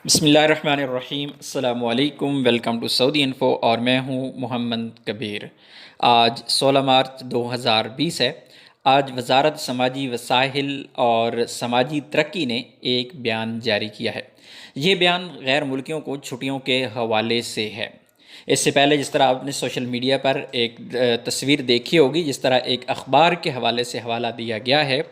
बिस्मिल्लाहिर्रहमानिर्रहीम अस्सलामु अलैकुम। वेलकम टू सऊदी इन्फो और मैं हूं मोहम्मद कबीर। आज 16 मार्च 2020 है। आज वजारत समाजी वसाइल और समाजी तरक्की ने एक बयान जारी किया है। ये बयान गैर मुल्कियों को छुट्टियों के हवाले से है। इससे पहले जिस तरह आपने सोशल मीडिया पर एक तस्वीर देखी होगी, जिस तरह एक अखबार के हवाले से हवाला दिया गया है,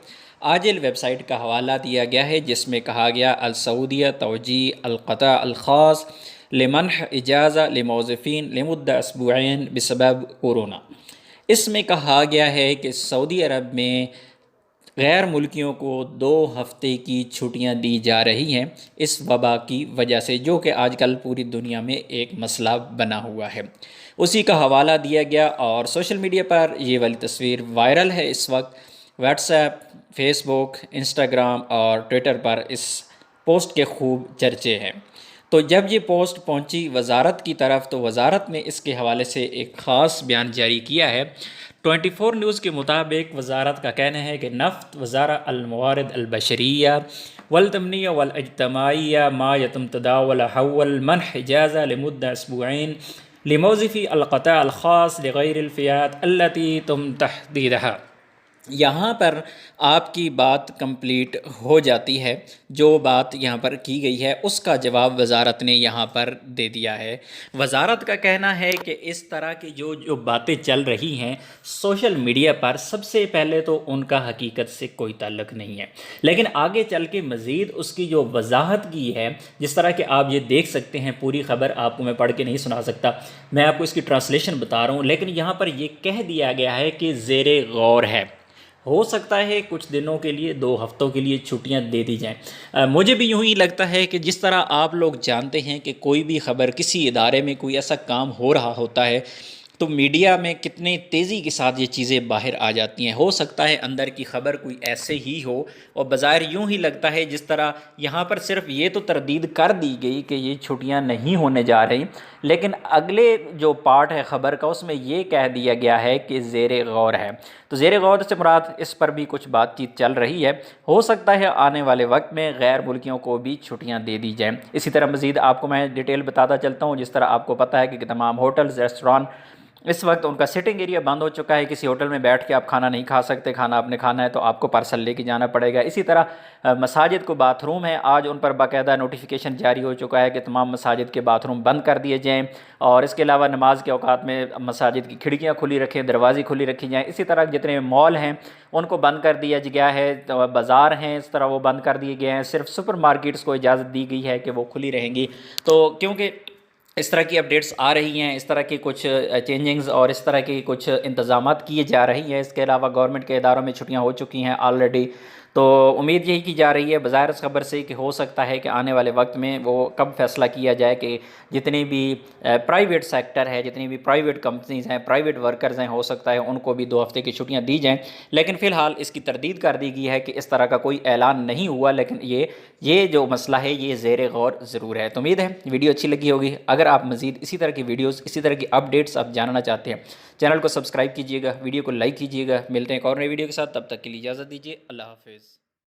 आजिल वेबसाइट का हवाला दिया गया है, जिसमें कहा गया अल सऊदिया तोजी अलक़ता अलख़ास लिमनह इजाज़ा लिमौज़िफ़ीन लिमुद्दा असबुऐन बिसबब कोरोना। इसमें कहा गया है कि सऊदी अरब में गैर मुल्कियों को 2 हफ्ते की छुट्टियां दी जा रही हैं इस वबा की वजह से, जो कि आजकल पूरी दुनिया में एक मसला बना हुआ है। उसी का हवाला दिया गया और सोशल मीडिया पर ये वाली तस्वीर वायरल है इस वक्त। व्हाट्सएप, फेसबुक, इंस्टाग्राम और ट्विटर पर इस पोस्ट के खूब चर्चे हैं। तो जब ये पोस्ट पहुंची वजारत की तरफ, तो वजारत ने इसके हवाले से एक ख़ास बयान जारी किया है। 24 न्यूज़ के मुताबिक वजारत का कहना है कि नफ़्त वज़ारा अल-मवारिद अल-बशरिया वल-तमनिया वल-इज्तमाइया मा यतम तदावल हव्वल मनह इजाज़ा लिमुद्दा असबुऐन लिमौज़िफ़ी अलक़ता अलख़ास लिग़ैरिल फ़ियात अल्लती तुम तहदीदहा। यहाँ पर आपकी बात कंप्लीट हो जाती है। जो बात यहाँ पर की गई है उसका जवाब वजारत ने यहाँ पर दे दिया है। वजारत का कहना है कि इस तरह की जो जो बातें चल रही हैं सोशल मीडिया पर, सबसे पहले तो उनका हकीकत से कोई ताल्लुक़ नहीं है, लेकिन आगे चल के मज़ीद उसकी जो वजाहत की है, जिस तरह के आप ये देख सकते हैं, पूरी ख़बर आपको मैं पढ़ के नहीं सुना सकता, मैं आपको इसकी ट्रांसलेशन बता रहा हूँ। लेकिन यहाँ पर ये कह दिया गया है कि ज़ेरे गौर है, हो सकता है कुछ दिनों के लिए, 2 हफ्तों के लिए छुट्टियां दे दी जाएं। मुझे भी यूं ही लगता है कि जिस तरह आप लोग जानते हैं कि कोई भी ख़बर, किसी इदारे में कोई ऐसा काम हो रहा होता है तो मीडिया में कितने तेज़ी के साथ ये चीज़ें बाहर आ जाती हैं। हो सकता है अंदर की ख़बर कोई ऐसे ही हो और बज़ाहिर यूं ही लगता है, जिस तरह यहाँ पर सिर्फ ये तो तरदीद कर दी गई कि ये छुट्टियाँ नहीं होने जा रही, लेकिन अगले जो पार्ट है ख़बर का उसमें ये कह दिया गया है कि ज़ेरे गौर है। तो ज़ेरे गौर से मुराद इस पर भी कुछ बातचीत चल रही है। हो सकता है आने वाले वक्त में गैर मुल्कियों को भी छुट्टियाँ दे दी जाएँ। इसी तरह मज़ीद आपको मैं डिटेल बताता चलता हूँ। जिस तरह आपको पता है कि तमाम होटल्स, रेस्टोरेंट इस वक्त उनका सिटिंग एरिया बंद हो चुका है। किसी होटल में बैठ के आप खाना नहीं खा सकते, खाना आपने खाना है तो आपको पार्सल लेके जाना पड़ेगा। इसी तरह मसाजिद को बाथरूम है, आज उन पर बाकायदा नोटिफिकेशन जारी हो चुका है कि तमाम मसाजिद के बाथरूम बंद कर दिए जाएँ। और इसके अलावा नमाज के औकात में मसाजिद की खिड़कियाँ खुली रखें, दरवाजे खुली रखी जाएँ। इसी तरह जितने मॉल हैं उनको बंद कर दिया गया है, तो बाज़ार हैं इस तरह वो बंद कर दिए गए हैं। सिर्फ सुपर मार्केट्स को इजाज़त दी गई है कि वो खुली रहेंगी। तो क्योंकि इस तरह की अपडेट्स आ रही हैं, इस तरह की कुछ चेंजिंग्स और इस तरह की कुछ इंतज़ामात किए जा रही हैं। इसके अलावा गवर्नमेंट के इदारों में छुट्टियां हो चुकी हैं ऑलरेडी। तो उम्मीद यही की जा रही है बज़ाहिर इस खबर से कि हो सकता है कि आने वाले वक्त में वो कब फैसला किया जाए कि जितनी भी प्राइवेट सेक्टर है, जितनी भी प्राइवेट कंपनीज़ हैं, प्राइवेट वर्कर्स हैं, हो सकता है उनको भी 2 हफ्ते की छुट्टियां दी जाएं। लेकिन फ़िलहाल इसकी तरदीद कर दी गई है कि इस तरह का कोई ऐलान नहीं हुआ, लेकिन ये जो मसला है ये ज़ेर गौर ज़रूर है। तो उम्मीद है वीडियो अच्छी लगी होगी। अगर आप मज़ीद इसी तरह की वीडियोज़, इसी तरह की अपडेट्स आप जानना चाहते हैं, चैनल को सब्सक्राइब कीजिएगा, वीडियो को लाइक कीजिएगा। मिलते हैं एक और नई वीडियो के साथ, तब तक के लिए इजाज़त दीजिए। अल्लाह हाफ़िज़।